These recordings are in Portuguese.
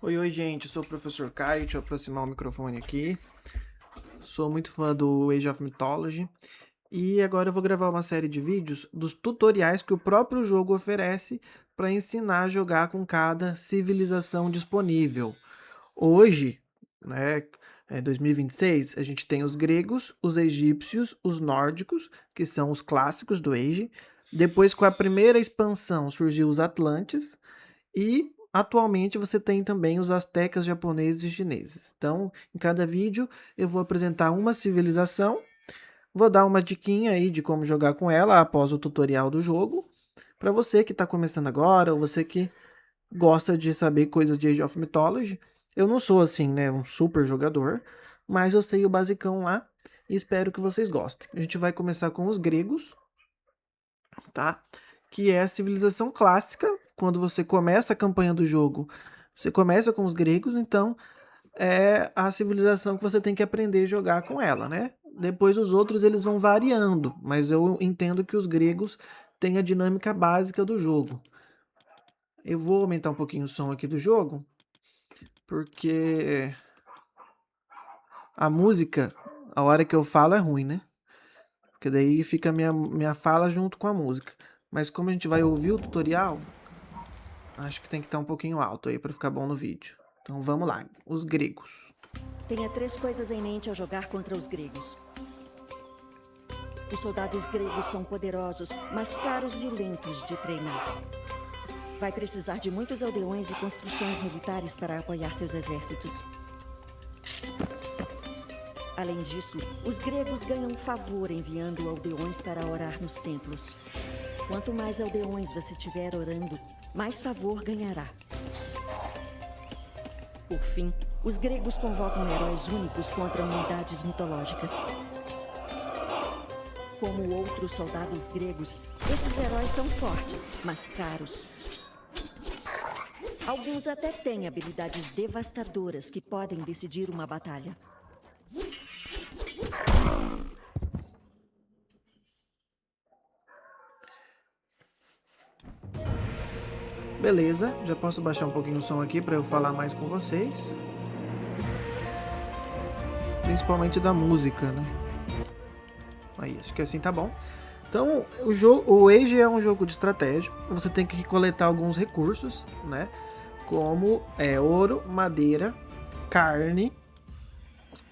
Oi, oi, gente, eu sou o professor Caio, deixa eu aproximar o microfone aqui. Sou muito fã do Age of Mythology e agora eu vou gravar uma série de vídeos dos tutoriais que o próprio jogo oferece para ensinar a jogar com cada civilização disponível. Hoje, né, 2026, a gente tem os gregos, os egípcios, os nórdicos, que são os clássicos do Age. Depois, com a primeira expansão, surgiu os Atlantes. E atualmente você tem também os astecas, japoneses e chineses. Então, em cada vídeo eu vou apresentar uma civilização, vou dar uma diquinha aí de como jogar com ela após o tutorial do jogo. Para você que está começando agora, ou você que gosta de saber coisas de Age of Mythology, eu não sou assim, né, um super jogador, mas eu sei o basicão lá e espero que vocês gostem. A gente vai começar com os gregos, tá? Que é a civilização clássica. Quando você começa a campanha do jogo, você começa com os gregos, então é a civilização que você tem que aprender a jogar com ela, né? Depois os outros eles vão variando, mas eu entendo que os gregos têm a dinâmica básica do jogo. Eu vou aumentar um pouquinho o som aqui do jogo, porque a música, a hora que eu falo é ruim, né? Porque daí fica minha fala junto com a música. Mas como a gente vai ouvir o tutorial, acho que tem que estar um pouquinho alto aí para ficar bom no vídeo. Então vamos lá, os gregos. Tenha 3 coisas em mente ao jogar contra os gregos. Os soldados gregos são poderosos, mas caros e lentos de treinar. Vai precisar de muitos aldeões e construções militares para apoiar seus exércitos. Além disso, os gregos ganham favor enviando aldeões para orar nos templos. Quanto mais aldeões você tiver orando, mais favor ganhará. Por fim, os gregos convocam heróis únicos contra unidades mitológicas. Como outros soldados gregos, esses heróis são fortes, mas caros. Alguns até têm habilidades devastadoras que podem decidir uma batalha. Beleza, já posso baixar um pouquinho o som aqui para eu falar mais com vocês. Principalmente da música, né? Aí, acho que assim tá bom. Então, o Age é um jogo de estratégia. Você tem que coletar alguns recursos, né? Como ouro, madeira, carne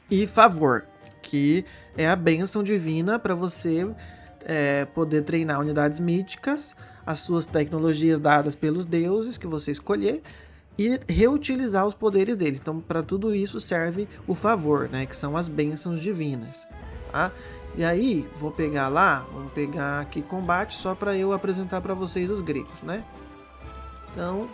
e favor, que é a bênção divina para você poder treinar unidades míticas, as suas tecnologias dadas pelos deuses que você escolher e reutilizar os poderes dele. Então, para tudo isso serve o favor, né? Que são as bênçãos divinas, tá? E aí, vamos pegar aqui combate só para eu apresentar para vocês os gregos, né? Então,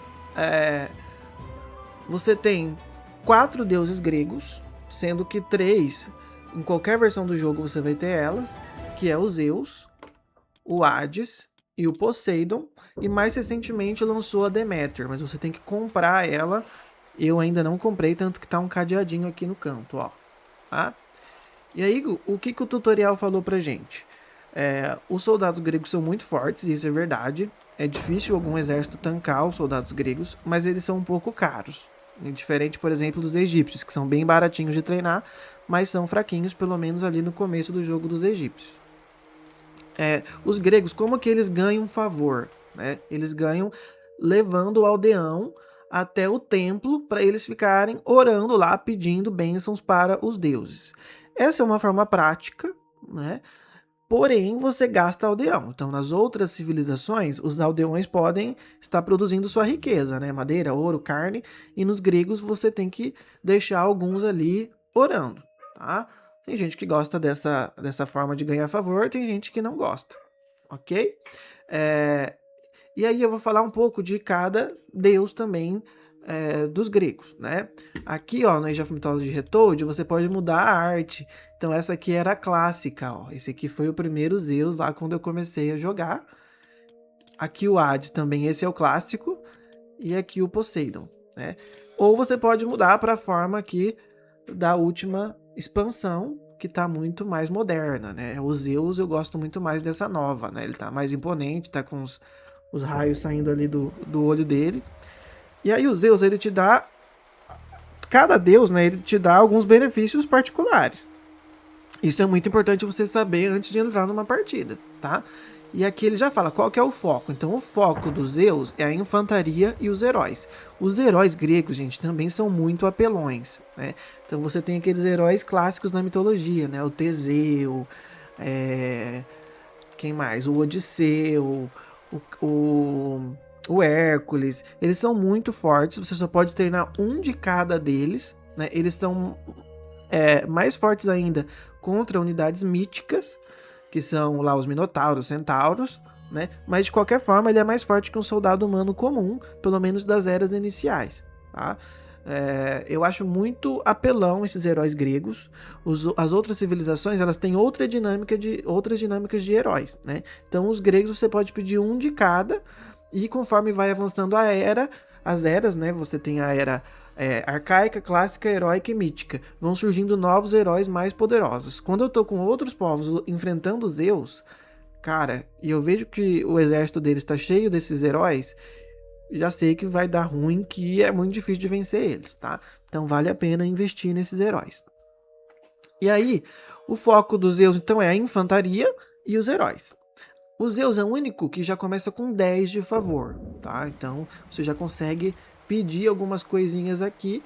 você tem 4 deuses gregos, sendo que 3, em qualquer versão do jogo você vai ter elas, que é o Zeus, o Hades e o Poseidon, e mais recentemente lançou a Deméter, mas você tem que comprar ela. Eu ainda não comprei, tanto que tá um cadeadinho aqui no canto, ó. Tá? E aí, o que o tutorial falou pra gente? Os soldados gregos são muito fortes, isso é verdade. É difícil algum exército tancar os soldados gregos, mas eles são um pouco caros. Diferente, por exemplo, dos egípcios, que são bem baratinhos de treinar, mas são fraquinhos, pelo menos ali no começo do jogo dos egípcios. Os gregos, como que eles ganham favor? Né? Eles ganham levando o aldeão até o templo para eles ficarem orando lá, pedindo bênçãos para os deuses. Essa é uma forma prática, né? Porém, você gasta aldeão. Então, nas outras civilizações, os aldeões podem estar produzindo sua riqueza, né? Madeira, ouro, carne. E nos gregos, você tem que deixar alguns ali orando, tá? Tem gente que gosta dessa forma de ganhar favor, tem gente que não gosta, ok? E aí eu vou falar um pouco de cada deus também dos gregos, né? Aqui, ó, no Age of Mythology Retold, você pode mudar a arte. Então essa aqui era a clássica, ó. Esse aqui foi o primeiro Zeus lá quando eu comecei a jogar. Aqui o Hades também, esse é o clássico. E aqui o Poseidon, né? Ou você pode mudar para a forma aqui da última expansão, que tá muito mais moderna, né? O Zeus eu gosto muito mais dessa nova, né? Ele tá mais imponente, tá com os raios saindo ali do olho dele. E aí o Zeus, ele te dá cada deus, né, ele te dá alguns benefícios particulares. Isso é muito importante você saber antes de entrar numa partida, tá? E aqui ele já fala qual que é o foco. Então o foco dos Zeus é a infantaria e os heróis. Os heróis gregos, gente, também são muito apelões, né? Então você tem aqueles heróis clássicos na mitologia, né? O Teseu, quem mais? O Odisseu, o Hércules. Eles são muito fortes, você só pode treinar um de cada deles, né? Eles são mais fortes ainda contra unidades míticas, que são lá os Minotauros, Centauros, né? Mas de qualquer forma ele é mais forte que um soldado humano comum, pelo menos das eras iniciais, tá? Eu acho muito apelão esses heróis gregos. As outras civilizações, elas têm outras dinâmicas de heróis, né? Então os gregos você pode pedir um de cada, e conforme vai avançando as eras, né? Você tem a era arcaica, clássica, heróica e mítica. Vão surgindo novos heróis mais poderosos. Quando eu tô com outros povos enfrentando os Zeus, cara, e eu vejo que o exército deles tá cheio desses heróis, já sei que vai dar ruim, que é muito difícil de vencer eles, tá? Então vale a pena investir nesses heróis. E aí, o foco dos Zeus, então, é a infantaria e os heróis. O Zeus é o único que já começa com 10 de favor, tá? Então, você já consegue pedir algumas coisinhas aqui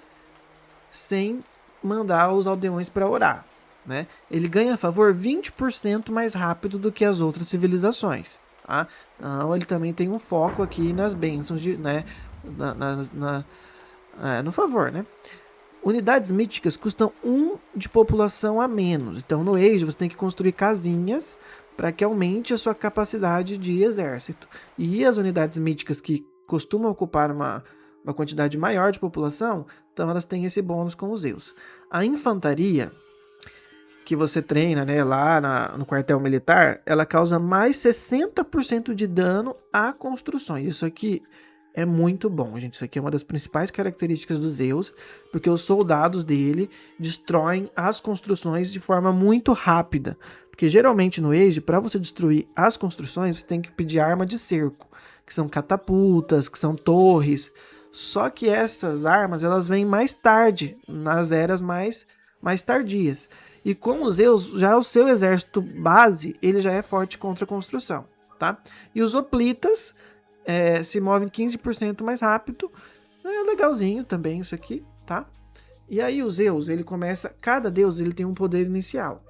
sem mandar os aldeões para orar, né? Ele ganha favor 20% mais rápido do que as outras civilizações, tá? Então, ele também tem um foco aqui nas bênçãos, né? No favor, né? Unidades míticas custam 1 de população a menos. Então, no Age, você tem que construir casinhas para que aumente a sua capacidade de exército. E as unidades míticas que costumam ocupar uma quantidade maior de população, então elas têm esse bônus com os Zeus. A infantaria, que você treina, né, lá no quartel militar, ela causa mais 60% de dano a construções. Isso aqui é muito bom, gente. Isso aqui é uma das principais características dos Zeus, porque os soldados dele destroem as construções de forma muito rápida. Porque geralmente no Age, para você destruir as construções, você tem que pedir arma de cerco, que são catapultas, que são torres. Só que essas armas, elas vêm mais tarde, nas eras mais tardias. E com os Zeus, já o seu exército base, ele já é forte contra a construção, tá? E os hoplitas se movem 15% mais rápido. É legalzinho também isso aqui, tá? E aí o Zeus, ele começa... Cada deus, ele tem um poder inicial.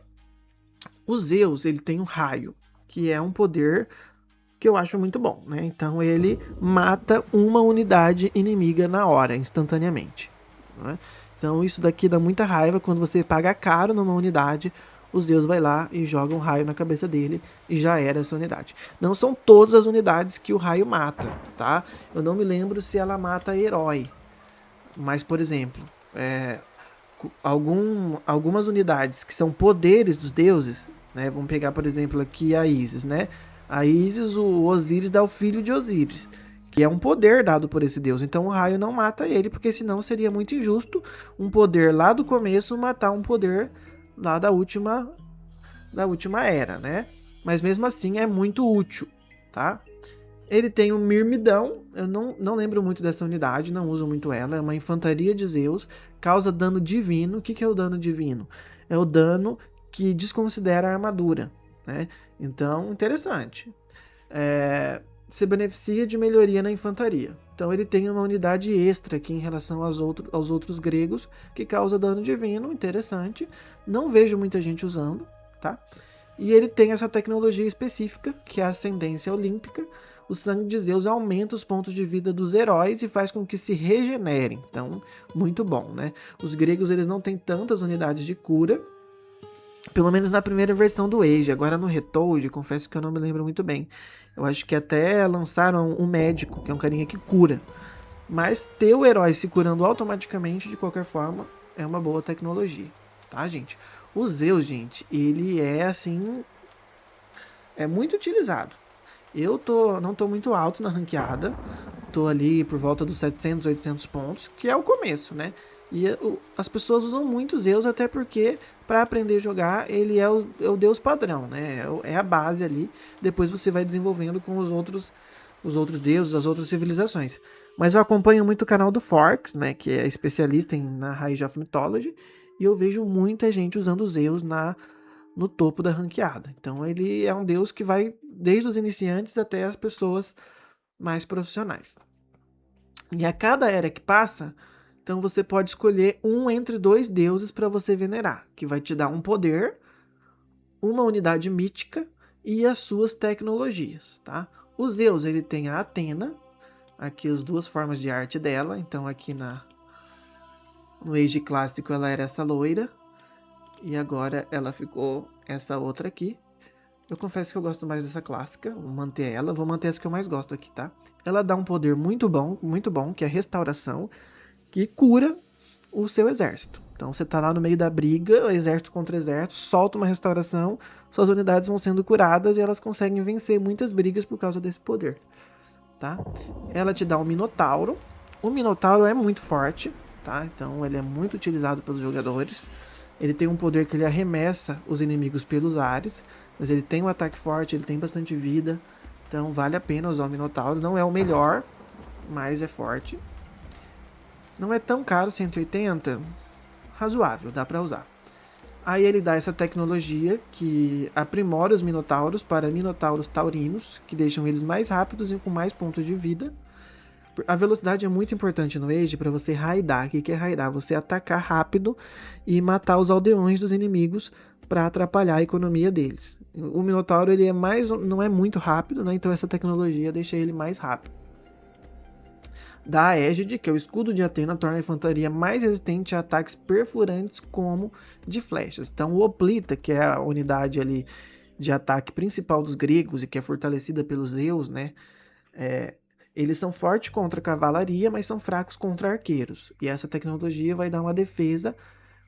O Zeus, ele tem o raio, que é um poder que eu acho muito bom, né? Então ele mata uma unidade inimiga na hora, instantaneamente, né? Então isso daqui dá muita raiva. Quando você paga caro numa unidade, o Zeus vai lá e joga um raio na cabeça dele e já era essa unidade. Não são todas as unidades que o raio mata, tá? Eu não me lembro se ela mata herói, mas, por exemplo, algumas unidades que são poderes dos deuses, né? Vamos pegar, por exemplo, aqui a Ísis, né? A Ísis, o Osíris dá o filho de Osíris, que é um poder dado por esse deus. Então o raio não mata ele, porque senão seria muito injusto um poder lá do começo matar um poder lá da última era, né? Mas mesmo assim é muito útil, tá? Ele tem um Mirmidão, eu não lembro muito dessa unidade, não uso muito ela, é uma infantaria de Zeus, causa dano divino. O que é o dano divino? É o dano que desconsidera a armadura, né? Então, interessante. Se beneficia de melhoria na infantaria. Então ele tem uma unidade extra aqui em relação aos outros gregos, que causa dano divino, interessante. Não vejo muita gente usando, tá? E ele tem essa tecnologia específica, que é a ascendência olímpica. O sangue de Zeus aumenta os pontos de vida dos heróis e faz com que se regenerem. Então, muito bom, né? Os gregos, eles não têm tantas unidades de cura, pelo menos na primeira versão do Age. Agora no Retold, confesso que eu não me lembro muito bem. Eu acho que até lançaram um médico, que é um carinha que cura. Mas ter o herói se curando automaticamente, de qualquer forma, é uma boa tecnologia, tá, gente? O Zeus, gente, ele é assim... é muito utilizado. Eu não tô muito alto na ranqueada. Tô ali por volta dos 700, 800 pontos, que é o começo, né? E as pessoas usam muito Zeus, até porque para aprender a jogar, ele é o deus padrão, né? É a base ali. Depois você vai desenvolvendo com os outros deuses, as outras civilizações. Mas eu acompanho muito o canal do Forks, né, que é especialista na Raiz of Mythology, e eu vejo muita gente usando os Zeus no topo da ranqueada. Então ele é um deus que vai desde os iniciantes até as pessoas mais profissionais. E a cada era que passa, então você pode escolher um entre dois deuses para você venerar, que vai te dar um poder, uma unidade mítica e as suas tecnologias, tá? O Zeus, ele tem a Atena, aqui as duas formas de arte dela, então aqui no Age clássico ela era essa loira, e agora ela ficou essa outra aqui. Eu confesso que eu gosto mais dessa clássica, vou manter ela, vou manter essa que eu mais gosto aqui, tá? Ela dá um poder muito bom, que é a restauração, que cura o seu exército. Então você tá lá no meio da briga, exército contra exército, solta uma restauração, suas unidades vão sendo curadas e elas conseguem vencer muitas brigas por causa desse poder, tá? Ela te dá um Minotauro. O Minotauro é muito forte, tá? Então ele é muito utilizado pelos jogadores. Ele tem um poder que ele arremessa os inimigos pelos ares, mas ele tem um ataque forte, ele tem bastante vida, então vale a pena usar o Minotauro. Não é o melhor, mas é forte. Não é tão caro, 180, razoável, dá pra usar. Aí ele dá essa tecnologia que aprimora os Minotauros para Minotauros taurinos, que deixam eles mais rápidos e com mais pontos de vida. A velocidade é muito importante no Age para você raidar. O que é raidar? Você atacar rápido e matar os aldeões dos inimigos para atrapalhar a economia deles. O Minotauro ele não é muito rápido, né? Então essa tecnologia deixa ele mais rápido. Da Égide, que é o escudo de Atena, torna a infantaria mais resistente a ataques perfurantes como de flechas. Então o Hoplita, que é a unidade ali de ataque principal dos gregos e que é fortalecida pelos Zeus, né? Eles são fortes contra a cavalaria, mas são fracos contra arqueiros. E essa tecnologia vai dar uma defesa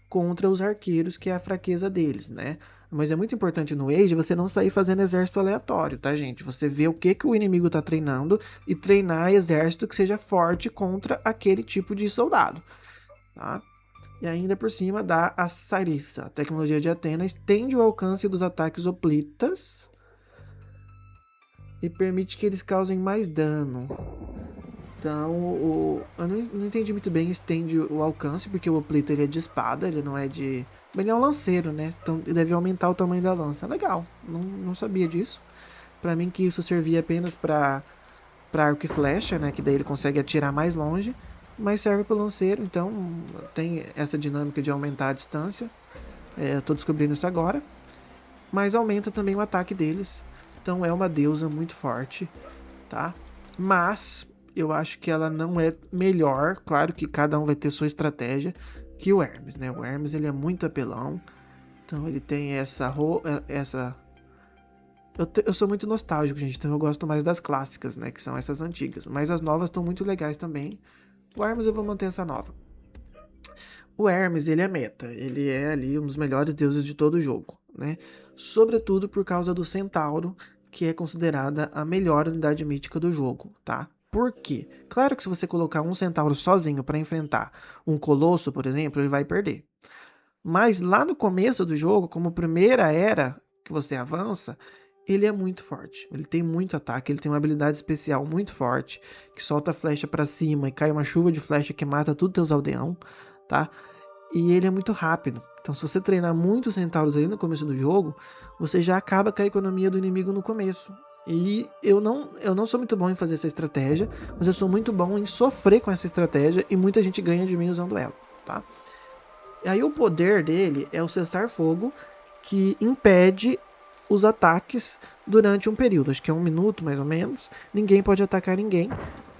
contra os arqueiros, que é a fraqueza deles, né? Mas é muito importante no Age você não sair fazendo exército aleatório, tá, gente? Você vê o que o inimigo tá treinando e treinar exército que seja forte contra aquele tipo de soldado, tá? E ainda por cima dá a Sarissa. A tecnologia de Atena estende o alcance dos ataques hoplitas e permite que eles causem mais dano. Então, eu não entendi muito bem, estende o alcance, porque o Hoplita ele é de espada, ele não é de... Ele é um lanceiro, né? Então ele deve aumentar o tamanho da lança. Legal, não sabia disso. Pra mim que isso servia apenas pra arco e flecha, né? Que daí ele consegue atirar mais longe. Mas serve pro lanceiro, então tem essa dinâmica de aumentar a distância. Eu tô descobrindo isso agora. Mas aumenta também o ataque deles. Então é uma deusa muito forte, tá? Mas eu acho que ela não é melhor. Claro que cada um vai ter sua estratégia que o Hermes, né? O Hermes ele é muito apelão. Então ele tem essa... Eu sou muito nostálgico, gente. Então eu gosto mais das clássicas, né? Que são essas antigas. Mas as novas estão muito legais também. O Hermes eu vou manter essa nova. O Hermes, ele é meta. Ele é ali um dos melhores deuses de todo o jogo, né? Sobretudo por causa do Centauro, que é considerada a melhor unidade mítica do jogo, tá? Por quê? Claro que se você colocar um Centauro sozinho para enfrentar um Colosso, por exemplo, ele vai perder. Mas lá no começo do jogo, como primeira era que você avança, ele é muito forte. Ele tem muito ataque, ele tem uma habilidade especial muito forte, que solta flecha para cima e cai uma chuva de flecha que mata tudo teus aldeão, tá? E ele é muito rápido. Então, se você treinar muitos centauros ali no começo do jogo, você já acaba com a economia do inimigo no começo. E eu não sou muito bom em fazer essa estratégia, mas eu sou muito bom em sofrer com essa estratégia e muita gente ganha de mim usando ela, tá? E aí o poder dele é o cessar fogo, que impede os ataques durante um período, acho que é 1 minuto mais ou menos, ninguém pode atacar ninguém.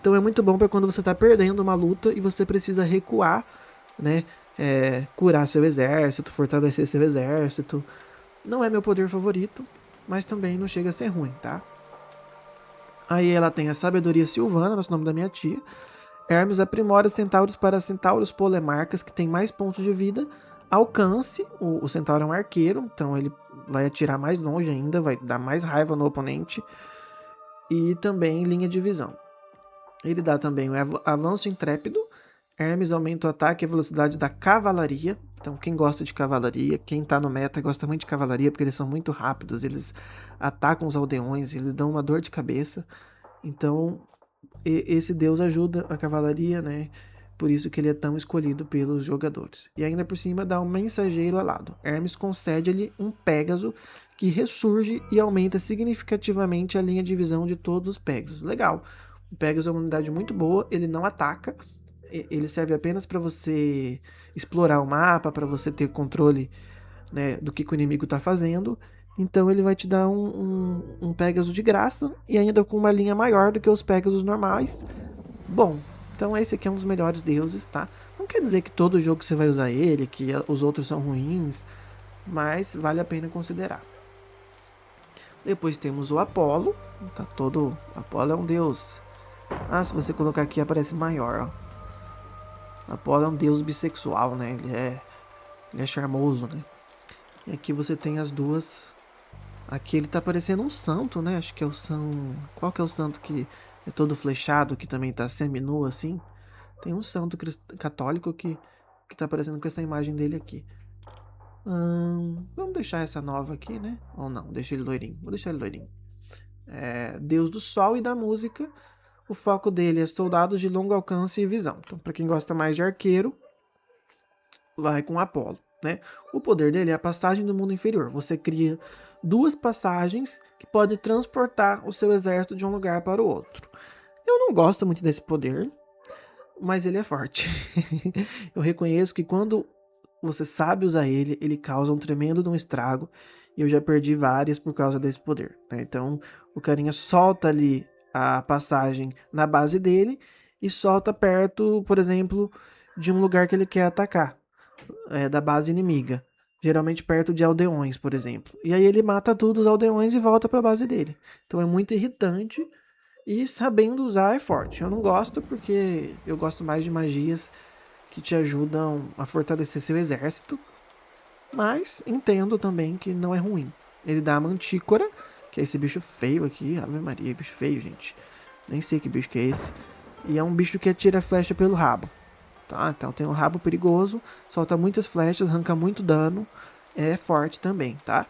Então é muito bom para quando você está perdendo uma luta e você precisa recuar, né? Curar seu exército, fortalecer seu exército. Não é meu poder favorito, mas também não chega a ser ruim, tá? Aí ela tem a sabedoria silvana, nosso nome da minha tia. Hermes aprimora centauros para centauros polemarcas, que tem mais pontos de vida. Alcance, o centauro é um arqueiro, então ele vai atirar mais longe ainda, vai dar mais raiva no oponente. E também linha de visão. Ele dá também o avanço intrépido. Hermes aumenta o ataque e a velocidade da cavalaria. Então quem gosta de cavalaria, quem tá no meta gosta muito de cavalaria, porque eles são muito rápidos, eles atacam os aldeões, eles dão uma dor de cabeça. Então esse deus ajuda a cavalaria, né? Por isso que ele é tão escolhido pelos jogadores. E ainda por cima dá um mensageiro alado. Hermes concede-lhe um Pégaso que ressurge e aumenta significativamente a linha de visão de todos os Pégasos. Legal. O Pégaso é uma unidade muito boa, ele não ataca, ele serve apenas para você explorar o mapa, para você ter controle, né, do que o inimigo está fazendo. Então ele vai te dar um Pégaso de graça e ainda com uma linha maior do que os Pégasos normais. Bom, então esse aqui é um dos melhores deuses, tá? Não quer dizer que todo jogo você vai usar ele, que os outros são ruins, mas vale a pena considerar. Depois temos o Apolo, tá todo... Apolo é um deus. Ah, se você colocar aqui aparece maior, ó. Apolo é um deus bissexual, né? Ele é charmoso, né? E aqui você tem as duas. Aqui ele tá parecendo um santo, né? Acho que é o São... Qual que é o santo que é todo flechado, que também tá semi-nu assim? Tem um santo católico que tá aparecendo com essa imagem dele aqui. Vamos deixar essa nova aqui, né? Ou não, deixa ele loirinho. Vou deixar ele loirinho. Deus do Sol e da música. O foco dele é soldados de longo alcance e visão. Então, para quem gosta mais de arqueiro, vai com Apolo, né? O poder dele é a passagem do mundo inferior. Você cria 2 passagens que podem transportar o seu exército de um lugar para o outro. Eu não gosto muito desse poder, mas ele é forte. Eu reconheço que quando você sabe usar ele, ele causa um tremendo de um estrago. E eu já perdi várias por causa desse poder, né? Então, o carinha solta ali a passagem na base dele e solta perto, por exemplo, de um lugar que ele quer atacar, da base inimiga. Geralmente perto de aldeões, por exemplo. E aí ele mata tudo os aldeões e volta para a base dele. Então é muito irritante e sabendo usar é forte. Eu não gosto porque eu gosto mais de magias que te ajudam a fortalecer seu exército, mas entendo também que não é ruim. Ele dá a mantícora, que é esse bicho feio aqui. Ave Maria, bicho feio, gente. Nem sei que bicho que é esse. E é um bicho que atira flecha pelo rabo. Tá? Então tem um rabo perigoso, solta muitas flechas, arranca muito dano. É forte também, tá?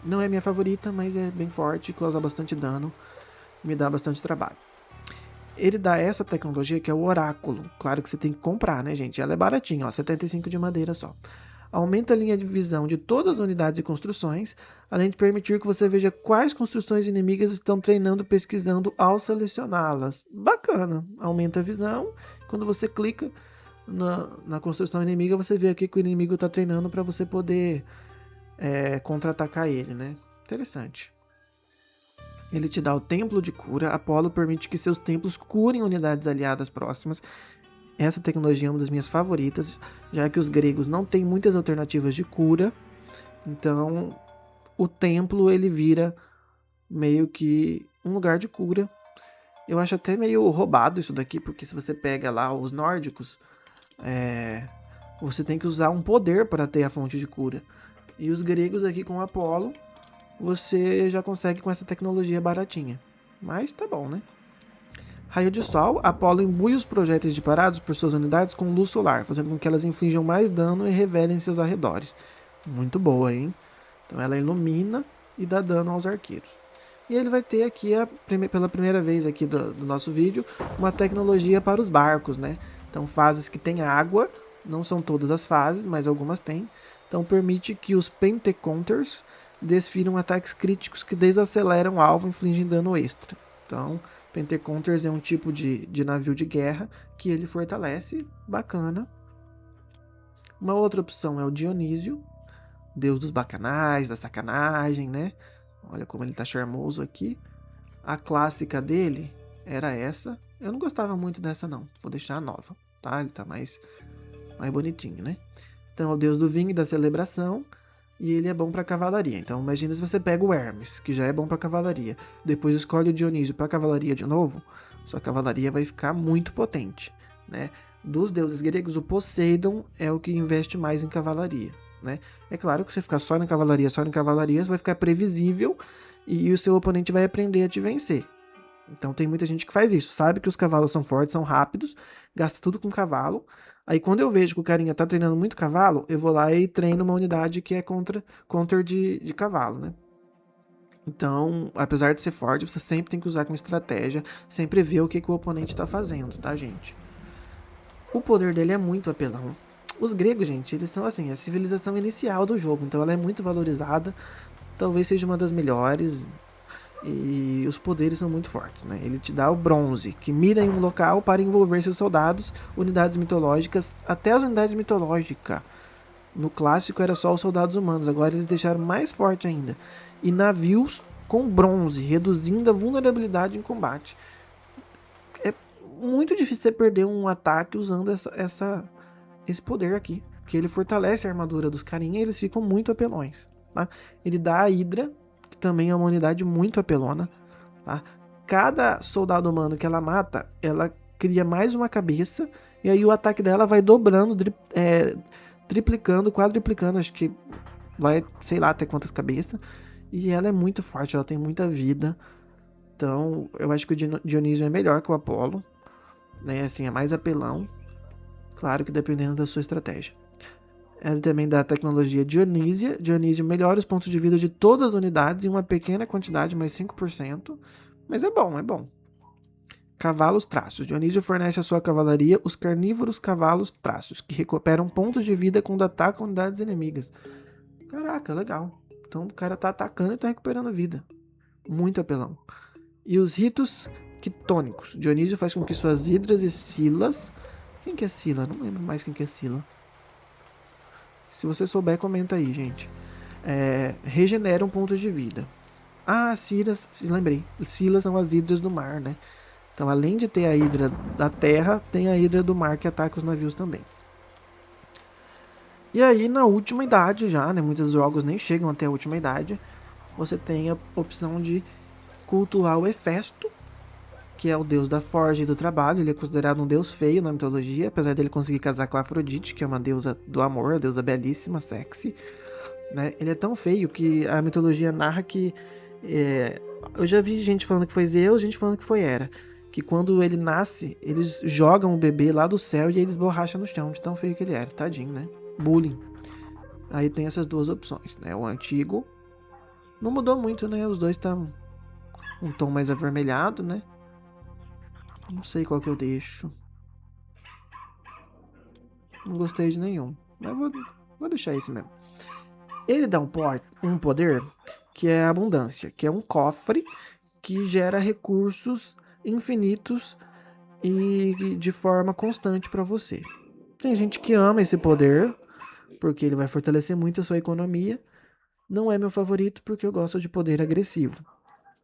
Não é minha favorita, mas é bem forte, causa bastante dano. Me dá bastante trabalho. Ele dá essa tecnologia que é o oráculo. Claro que você tem que comprar, né, gente? Ela é baratinha, ó, 75 de madeira só. Aumenta a linha de visão de todas as unidades e construções, além de permitir que você veja quais construções inimigas estão treinando e pesquisando ao selecioná-las. Bacana, aumenta a visão. Quando você clica na construção inimiga, você vê aqui que o inimigo está treinando para você poder contra-atacar ele, né? Interessante. Ele te dá o templo de cura. Apolo permite que seus templos curem unidades aliadas próximas. Essa tecnologia é uma das minhas favoritas, já que os gregos não têm muitas alternativas de cura. Então, o templo ele vira meio que um lugar de cura. Eu acho até meio roubado isso daqui, porque se você pega lá os nórdicos, você tem que usar um poder para ter a fonte de cura. E os gregos aqui com Apolo, você já consegue com essa tecnologia baratinha. Mas tá bom, né? Raio de Sol, Apolo imbui os projéteis disparados por suas unidades com luz solar, fazendo com que elas inflijam mais dano e revelem seus arredores. Muito boa, hein? Então ela ilumina e dá dano aos arqueiros. E ele vai ter aqui, pela primeira vez aqui do nosso vídeo, uma tecnologia para os barcos, né? Então fases que tem água, não são todas as fases, mas algumas tem. Então permite que os Pentecounters desfiram ataques críticos que desaceleram o alvo, infligindo dano extra. Então, Pentecounters é um tipo de navio de guerra que ele fortalece. Bacana. Uma outra opção é o Dionísio, deus dos bacanais, da sacanagem, né? Olha como ele tá charmoso aqui. A clássica dele era essa. Eu não gostava muito dessa não. Vou deixar a nova, tá? Ele tá mais bonitinho, né? Então é o deus do vinho e da celebração. E ele é bom para cavalaria. Então imagina se você pega o Hermes, que já é bom para cavalaria, depois escolhe o Dionísio para cavalaria de novo, sua cavalaria vai ficar muito potente, né? Dos deuses gregos, o Poseidon é o que investe mais em cavalaria, né? É claro que você ficar só na cavalaria, você vai ficar previsível e o seu oponente vai aprender a te vencer. Então tem muita gente que faz isso, sabe que os cavalos são fortes, são rápidos, gasta tudo com cavalo. Aí quando eu vejo que o carinha tá treinando muito cavalo, eu vou lá e treino uma unidade que é counter de cavalo, né? Então, apesar de ser forte, você sempre tem que usar com estratégia, sempre ver o que o oponente tá fazendo, tá, gente? O poder dele é muito apelão. Os gregos, gente, eles são assim, a civilização inicial do jogo, então ela é muito valorizada, talvez seja uma das melhores, e os poderes são muito fortes, né? Ele te dá o bronze, que mira em um local para envolver seus soldados, unidades mitológicas, até as unidades mitológicas. No clássico era só os soldados humanos, agora eles deixaram mais forte ainda. E navios com bronze, reduzindo a vulnerabilidade em combate. É muito difícil você perder um ataque usando esse poder aqui, porque ele fortalece a armadura dos carinha e eles ficam muito apelões. Tá? Ele dá a Hydra, que também é uma unidade muito apelona. Tá? Cada soldado humano que ela mata, ela cria mais uma cabeça, e aí o ataque dela vai dobrando, triplicando, quadriplicando, acho que vai, sei lá até quantas cabeças. E ela é muito forte, ela tem muita vida. Então, eu acho que o Dionísio é melhor que o Apolo, né? Assim, é mais apelão. Claro que dependendo da sua estratégia. Ela também dá a tecnologia Dionísia. Dionísio melhora os pontos de vida de todas as unidades em uma pequena quantidade, mais 5%. Mas é bom, é bom. Cavalos traços. Dionísio fornece à sua cavalaria os carnívoros cavalos traços, que recuperam pontos de vida quando atacam unidades inimigas. Caraca, legal. Então o cara tá atacando e tá recuperando vida. Muito apelão. E os ritos quitônicos. Dionísio faz com que suas hidras e Silas... Quem que é Sila? Não lembro mais quem que é Sila. Se você souber, comenta aí, gente. Regeneram pontos de vida. Ah, Silas, lembrei. Silas são as hidras do mar, né? Então, além de ter a hidra da terra, tem a hidra do mar que ataca os navios também. E aí, na última idade já, né? Muitos jogos nem chegam até a última idade. Você tem a opção de cultuar o Hefesto, que é o deus da forja e do trabalho. Ele é considerado um deus feio na mitologia, apesar dele conseguir casar com a Afrodite, que é uma deusa do amor, a deusa belíssima, sexy. Né? Ele é tão feio que a mitologia narra que... eu já vi gente falando que foi Zeus, gente falando que foi Hera. Que quando ele nasce, eles jogam o bebê lá do céu e eles borracham no chão, de tão feio que ele era. Tadinho, né? Bullying. Aí tem essas duas opções, né? O antigo não mudou muito, né? Os dois estão um tom mais avermelhado, né? Não sei qual que eu deixo. Não gostei de nenhum. Mas vou deixar esse mesmo. Ele dá um poder que é a abundância, que é um cofre que gera recursos infinitos e de forma constante para você. Tem gente que ama esse poder, porque ele vai fortalecer muito a sua economia. Não é meu favorito, porque eu gosto de poder agressivo,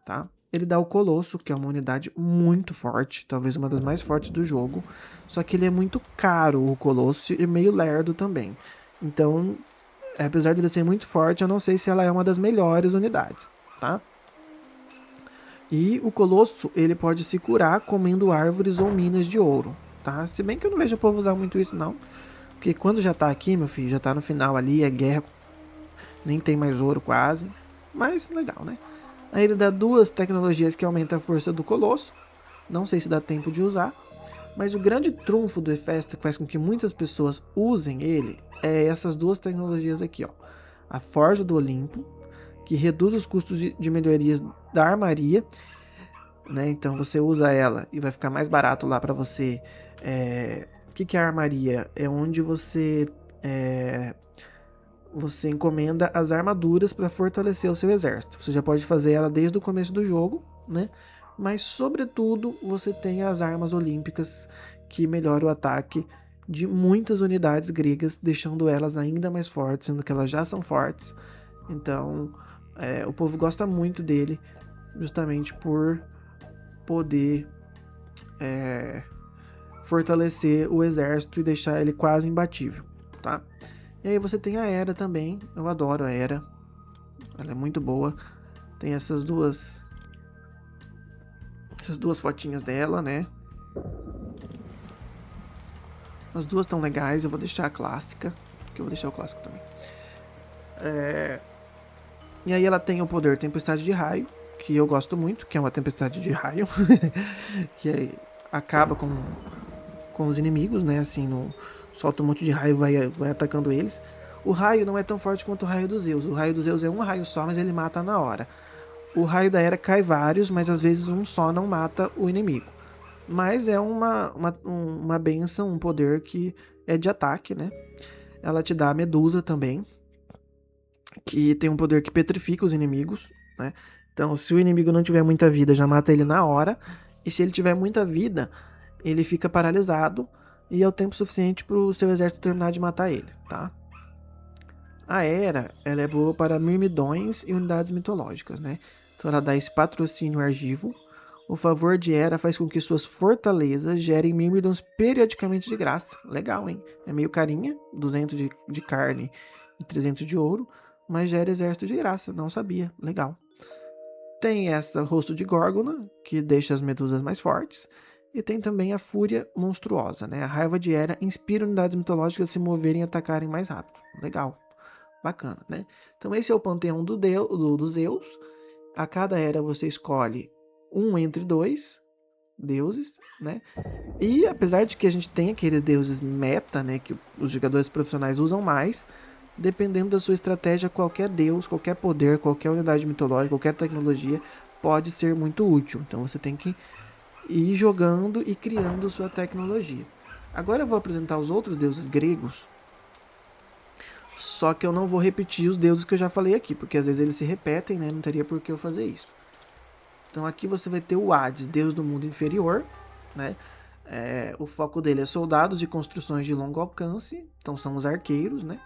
tá? Ele dá o Colosso, que é uma unidade muito forte, talvez uma das mais fortes do jogo. Só que ele é muito caro, o Colosso, e meio lerdo também. Então, apesar de ele ser muito forte, eu não sei se ela é uma das melhores unidades, tá? E o Colosso, ele pode se curar comendo árvores ou minas de ouro, tá? Se bem que eu não vejo o povo usar muito isso, não. Porque quando já tá aqui, meu filho, já tá no final ali, é guerra, nem tem mais ouro quase. Mas legal, né? Aí ele dá duas tecnologias que aumentam a força do Colosso. Não sei se dá tempo de usar. Mas o grande trunfo do Hefesto, que faz com que muitas pessoas usem ele, é essas duas tecnologias aqui, ó. A Forja do Olimpo, que reduz os custos de melhorias da armaria, né? Então você usa ela e vai ficar mais barato lá para você. O que é a armaria? É onde você encomenda as armaduras para fortalecer o seu exército. Você já pode fazer ela desde o começo do jogo, né? Mas sobretudo você tem as armas olímpicas que melhoram o ataque de muitas unidades gregas, deixando elas ainda mais fortes, sendo que elas já são fortes. Então o povo gosta muito dele, justamente por poder fortalecer o exército e deixar ele quase imbatível, tá? E aí você tem a Hera também. Eu adoro a Hera. Ela é muito boa. Tem essas duas fotinhas dela, né? As duas estão legais. Eu vou deixar a clássica, porque eu vou deixar o clássico também. E aí ela tem o poder Tempestade de Raio, que eu gosto muito, que é uma tempestade de raio. Que acaba com os inimigos, né? Assim, solta um monte de raio e vai atacando eles. O raio não é tão forte quanto o raio dos Zeus. O raio dos Zeus é um raio só, mas ele mata na hora. O raio da era cai vários, mas às vezes um só não mata o inimigo. Mas é uma benção, um poder que é de ataque, né? Ela te dá a medusa também, que tem um poder que petrifica os inimigos, né? Então, se o inimigo não tiver muita vida, já mata ele na hora. E se ele tiver muita vida, ele fica paralisado e é o tempo suficiente para o seu exército terminar de matar ele, tá? A Era, ela é boa para mirmidões e unidades mitológicas, né? Então ela dá esse patrocínio argivo. O favor de Era faz com que suas fortalezas gerem mirmidons periodicamente de graça. Legal, hein? É meio carinha, 200 de carne e 300 de ouro, mas gera exército de graça, não sabia. Legal. Tem essa rosto de Górgona, que deixa as medusas mais fortes. E tem também a Fúria Monstruosa, né? A raiva de Hera inspira unidades mitológicas a se moverem e atacarem mais rápido. Legal. Bacana, né? Então esse é o panteão dos Zeus. A cada era você escolhe um entre dois deuses, né? E apesar de que a gente tem aqueles deuses meta, né? Que os jogadores profissionais usam mais, dependendo da sua estratégia, qualquer deus, qualquer poder, qualquer unidade mitológica, qualquer tecnologia pode ser muito útil. Então você tem que ir jogando e criando sua tecnologia. Agora eu vou apresentar os outros deuses gregos, só que eu não vou repetir os deuses que eu já falei aqui, porque às vezes eles se repetem, né? Não teria por que eu fazer isso. Então aqui você vai ter o Hades, deus do mundo inferior, né? O foco dele é soldados e construções de longo alcance, então são os arqueiros, né?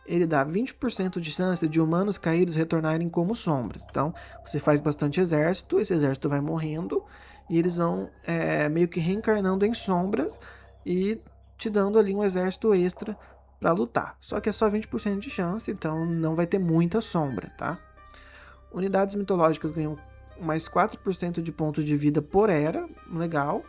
Ele dá 20% de chance de humanos caídos retornarem como sombras. Então, você faz bastante exército, esse exército vai morrendo, e eles vão meio que reencarnando em sombras e te dando ali um exército extra para lutar. Só que é só 20% de chance, então não vai ter muita sombra, tá? Unidades mitológicas ganham mais 4% de pontos de vida por era, legal.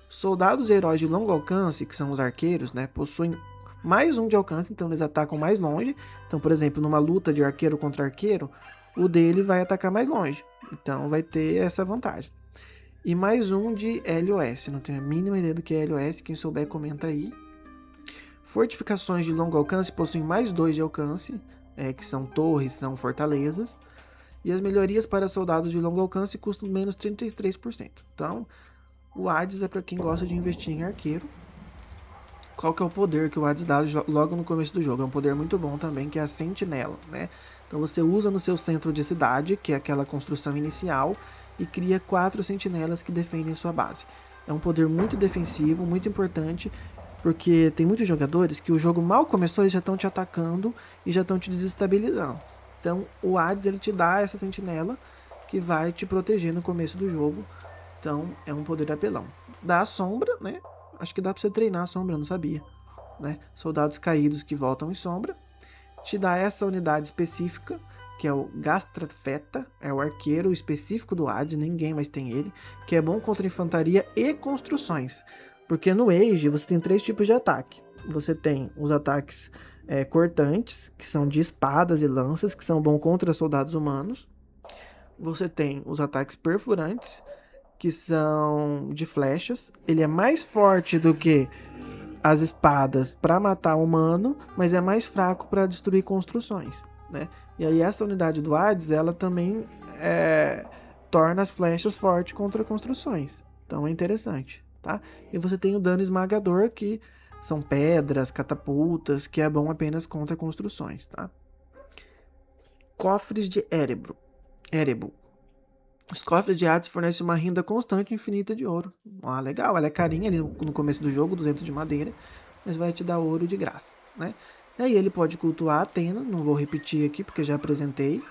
Soldados e heróis de longo alcance, que são os arqueiros, né, possuem mais um de alcance, então eles atacam mais longe. Então, por exemplo, numa luta de arqueiro contra arqueiro, o dele vai atacar mais longe. Então vai ter essa vantagem. E mais um de LOS, não tenho a mínima ideia do que é LOS, quem souber comenta aí. Fortificações de longo alcance possuem mais 2 de alcance, que são torres, são fortalezas. E as melhorias para soldados de longo alcance custam menos 33%. Então, o Hades é para quem gosta de investir em arqueiro. Qual que é o poder que o Hades dá logo no começo do jogo? É um poder muito bom também, que é a Sentinela, né? Então você usa no seu centro de cidade, que é aquela construção inicial, e cria 4 sentinelas que defendem sua base. É um poder muito defensivo, muito importante, porque tem muitos jogadores que o jogo mal começou e já estão te atacando e já estão te desestabilizando. Então o Hades ele te dá essa sentinela que vai te proteger no começo do jogo. Então é um poder apelão. Dá a sombra, né? Acho que dá pra você treinar a sombra, eu não sabia. Né? Soldados caídos que voltam em sombra. Te dá essa unidade específica, que é o Gastrafeta, é o arqueiro específico do Hades, ninguém mais tem ele, que é bom contra infantaria e construções. Porque no Age você tem 3 tipos de ataque. Você tem os ataques cortantes, que são de espadas e lanças, que são bons contra soldados humanos. Você tem os ataques perfurantes, que são de flechas. Ele é mais forte do que as espadas para matar humano, mas é mais fraco para destruir construções, né? E aí essa unidade do Hades, ela também torna as flechas fortes contra construções. Então é interessante, tá? E você tem o dano esmagador, que são pedras, catapultas, que é bom apenas contra construções, tá? Cofres de Erebo. Os cofres de Hades fornecem uma renda constante e infinita de ouro. Ah, legal, ela é carinha ali no começo do jogo, 200 de madeira, mas vai te dar ouro de graça, né? E aí ele pode cultuar Atena, não vou repetir aqui porque já apresentei.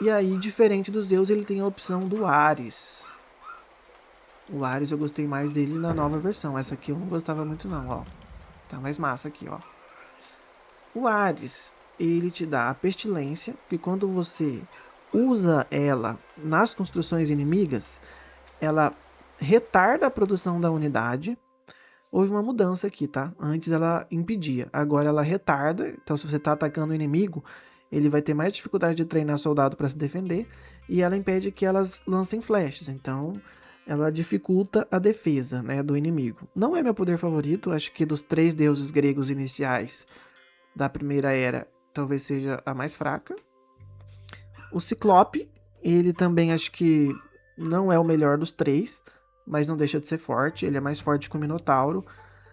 E aí, diferente dos deuses, ele tem a opção do Ares. O Ares eu gostei mais dele na nova versão, essa aqui eu não gostava muito não, ó. Tá mais massa aqui, ó. O Ares, ele te dá a pestilência, que quando você usa ela nas construções inimigas, ela retarda a produção da unidade. Houve uma mudança aqui, tá? Antes ela impedia, agora ela retarda. Então, se você está atacando o inimigo, ele vai ter mais dificuldade de treinar soldado para se defender. E ela impede que elas lancem flechas. Então, ela dificulta a defesa, né, do inimigo. Não é meu poder favorito. Acho que dos 3 deuses gregos iniciais da primeira era, talvez seja a mais fraca. O Ciclope, Ele também acho que não é o melhor dos três, mas não deixa de ser forte. Ele é mais forte que o Minotauro,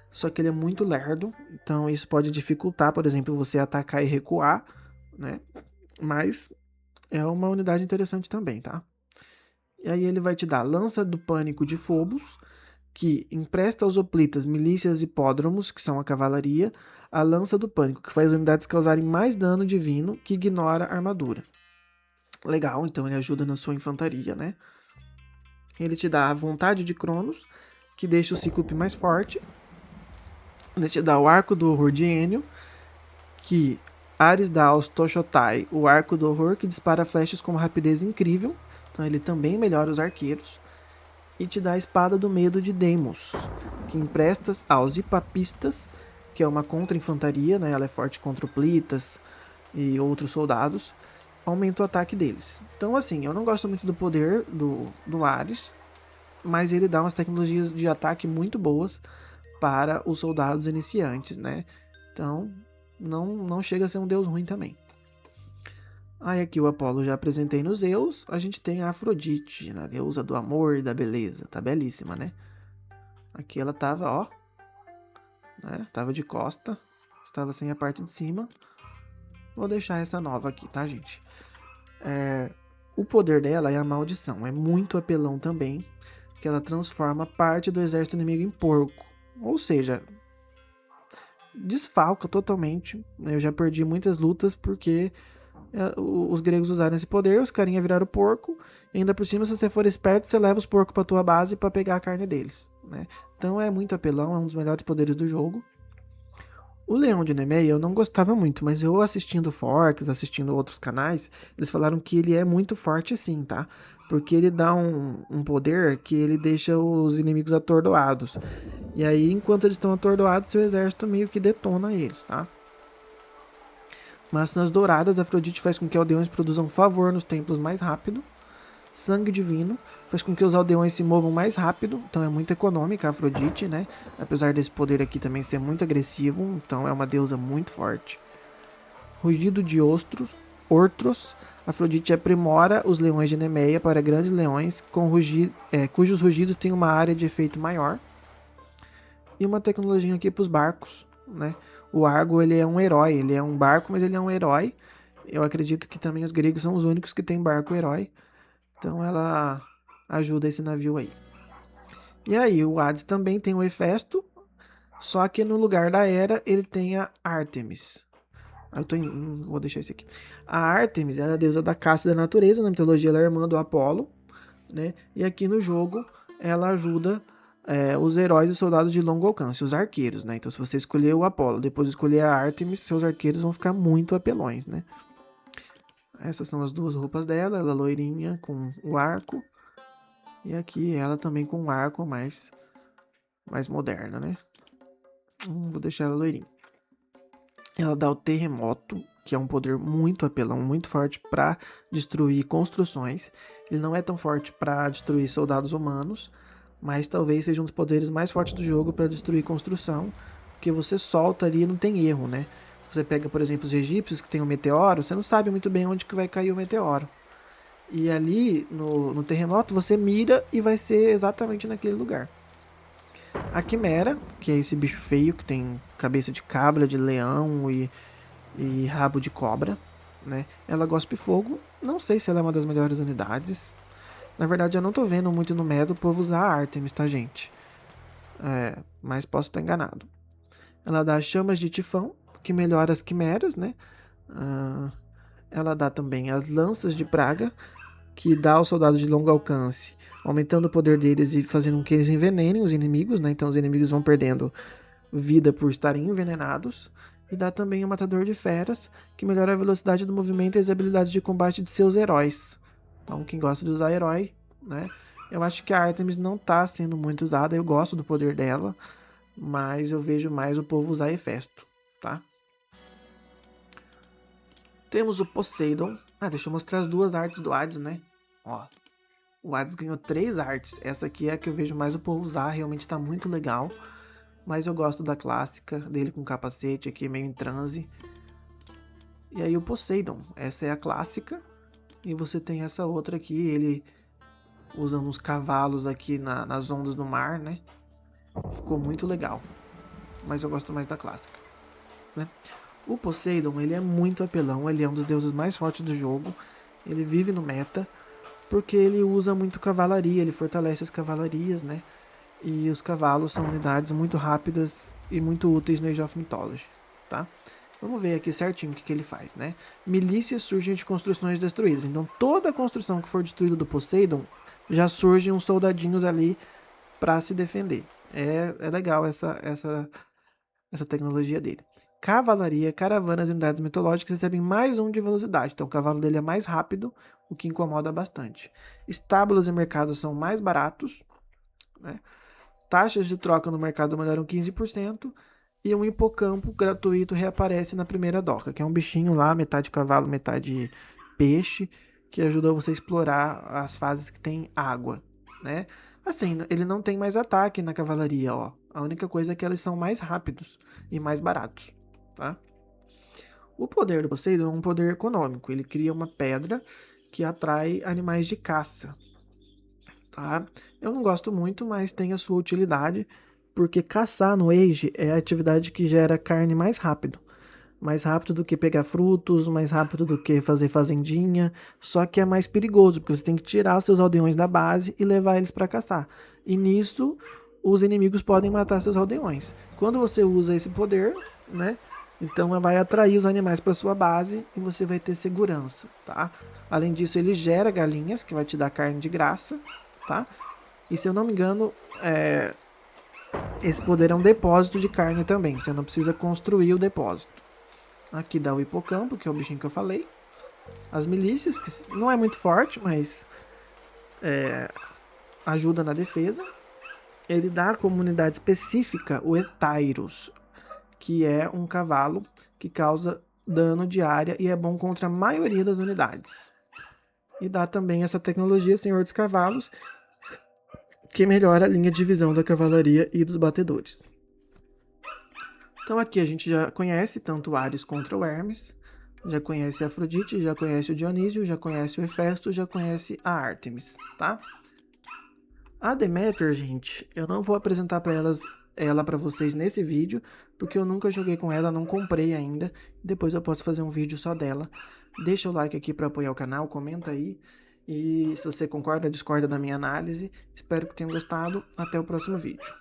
só que ele é muito lerdo, então isso pode dificultar, por exemplo, você atacar e recuar, né? Mas é uma unidade interessante também, tá? E aí ele vai te dar Lança do Pânico de Phobos, que empresta aos hoplitas, milícias e hipódromos, que são a cavalaria, a Lança do Pânico, que faz unidades causarem mais dano divino, que ignora a armadura. Legal, então ele ajuda na sua infantaria, né? Ele te dá a Vontade de Cronos, que deixa o Cíclope mais forte. Ele te dá o Arco do Horror de Enio, que Ares dá aos Toshotai o Arco do Horror, que dispara flechas com uma rapidez incrível. Então ele também melhora os arqueiros. E te dá a Espada do Medo de Deimos, que emprestas aos Hipapistas, que é uma contra-infantaria, né? Ela é forte contra hoplitas e outros soldados. Aumenta o ataque deles. Então, assim, eu não gosto muito do poder do Ares, mas ele dá umas tecnologias de ataque muito boas para os soldados iniciantes, né? Então, não chega a ser um deus ruim também. Aí aqui o Apolo já apresentei nos Zeus. A gente tem a Afrodite, a deusa do amor e da beleza. Tá belíssima, né? Aqui ela tava, ó, né? Tava de costa, estava sem a parte de cima. Vou deixar essa nova aqui, tá, gente? O poder dela é a maldição. É muito apelão também, que ela transforma parte do exército inimigo em porco. Ou seja, desfalca totalmente. Eu já perdi muitas lutas porque os gregos usaram esse poder, os carinha viraram porco, e ainda por cima, se você for esperto, você leva os porcos pra tua base pra pegar a carne deles, né? Então é muito apelão, é um dos melhores poderes do jogo. O Leão de Nemeia eu não gostava muito, mas eu assistindo Forks, assistindo outros canais, eles falaram que ele é muito forte sim, tá? Porque ele dá um poder que ele deixa os inimigos atordoados. E aí, enquanto eles estão atordoados, seu exército meio que detona eles, tá? Maçãs douradas, Afrodite faz com que aldeões produzam favor nos templos mais rápido. Sangue divino faz com que os aldeões se movam mais rápido, então é muito econômica a Afrodite, né? Apesar desse poder aqui também ser muito agressivo, então é uma deusa muito forte. Rugido de Ortros, Afrodite aprimora os leões de Nemeia para grandes leões cujos rugidos têm uma área de efeito maior. E uma tecnologia aqui para os barcos, né? O Argo, ele é um herói, ele é um barco, mas ele é um herói. Eu acredito que também os gregos são os únicos que têm barco herói. Então ela ajuda esse navio aí. E aí, o Hades também tem o Hefesto, só que no lugar da Hera ele tem a Ártemis. Vou deixar esse aqui. A Ártemis ela é a deusa da caça e da natureza, na mitologia ela é irmã do Apolo, né? E aqui no jogo ela ajuda os heróis e soldados de longo alcance, os arqueiros, né? Então se você escolher o Apolo, depois escolher a Ártemis, seus arqueiros vão ficar muito apelões, né? Essas são as duas roupas dela, ela loirinha com o arco. E aqui ela também com um arco mais moderna, né? Vou deixar ela loirinha. Ela dá o terremoto, que é um poder muito apelão, muito forte para destruir construções. Ele não é tão forte para destruir soldados humanos, mas talvez seja um dos poderes mais fortes do jogo para destruir construção, porque você solta ali e não tem erro, né? Se você pega, por exemplo, os egípcios que tem um meteoro, você não sabe muito bem onde que vai cair o meteoro. E ali no terremoto você mira e vai ser exatamente naquele lugar. A Quimera, que é esse bicho feio que tem cabeça de cabra, de leão e rabo de cobra, né? Ela gospe fogo. Não sei se ela é uma das melhores unidades. Na verdade, eu não tô vendo muito no medo o povo usar a Artemis, tá, gente? Mas posso estar enganado. Ela dá chamas de tifão, que melhora as quimeras, né? Ela dá também as lanças de praga, que dá aos soldados de longo alcance, aumentando o poder deles e fazendo com que eles envenenem os inimigos, né? Então os inimigos vão perdendo vida por estarem envenenados. E dá também o Matador de Feras, que melhora a velocidade do movimento e as habilidades de combate de seus heróis. Então quem gosta de usar herói, né? Eu acho que a Artemis não está sendo muito usada, eu gosto do poder dela, mas eu vejo mais o povo usar Hefesto, tá? Temos o Poseidon. Deixa eu mostrar as duas artes do Hades, né? Ó, o Hades ganhou 3 artes. Essa aqui é a que eu vejo mais o povo usar, realmente tá muito legal. Mas eu gosto da clássica, dele com capacete aqui, meio em transe. E aí o Poseidon, essa é a clássica. E você tem essa outra aqui, ele usando uns cavalos aqui nas ondas do mar, né? Ficou muito legal. Mas eu gosto mais da clássica, né? O Poseidon, ele é muito apelão, ele é um dos deuses mais fortes do jogo. Ele vive no meta, porque ele usa muito cavalaria, ele fortalece as cavalarias, né? E os cavalos são unidades muito rápidas e muito úteis no Age of Mythology, tá? Vamos ver aqui certinho o que ele faz, né? Milícias surgem de construções destruídas. Então, toda construção que for destruída do Poseidon, já surgem uns soldadinhos ali para se defender. É legal essa tecnologia dele. Cavalaria, caravanas e unidades mitológicas recebem mais 1 de velocidade. Então, o cavalo dele é mais rápido, o que incomoda bastante. Estábulos e mercados são mais baratos, né? Taxas de troca no mercado melhoram 15%. E um hipocampo gratuito reaparece na primeira doca, que é um bichinho lá, metade cavalo, metade peixe, que ajuda você a explorar as fases que tem água, né? Assim, ele não tem mais ataque na cavalaria, ó. A única coisa é que eles são mais rápidos e mais baratos, tá? O poder do Poseidon é um poder econômico. Ele cria uma pedra que atrai animais de caça, tá? Eu não gosto muito, mas tem a sua utilidade, porque caçar no Age é a atividade que gera carne mais rápido. Mais rápido do que pegar frutos, mais rápido do que fazer fazendinha, só que é mais perigoso, porque você tem que tirar seus aldeões da base e levar eles para caçar. E nisso, os inimigos podem matar seus aldeões. Quando você usa esse poder, né, então vai atrair os animais para sua base e você vai ter segurança, tá? Além disso, ele gera galinhas, que vai te dar carne de graça, tá? E se eu não me engano, esse poder é um depósito de carne também, você não precisa construir o depósito. Aqui dá o hipocampo, que é o bichinho que eu falei. As milícias, que não é muito forte, mas ajuda na defesa. Ele dá a comunidade específica o Etairos, que é um cavalo que causa dano de área e é bom contra a maioria das unidades. E dá também essa tecnologia Senhor dos Cavalos, que melhora a linha de visão da cavalaria e dos batedores. Então aqui a gente já conhece tanto o Ares contra o Hermes, já conhece a Afrodite, já conhece o Dionísio, já conhece o Hefesto, já conhece a Ártemis, tá? A Deméter, gente, eu não vou apresentar ela para vocês nesse vídeo, porque eu nunca joguei com ela, não comprei ainda. Depois eu posso fazer um vídeo só dela. Deixa o like aqui para apoiar o canal, comenta aí. E se você concorda ou discorda da minha análise, espero que tenham gostado. Até o próximo vídeo.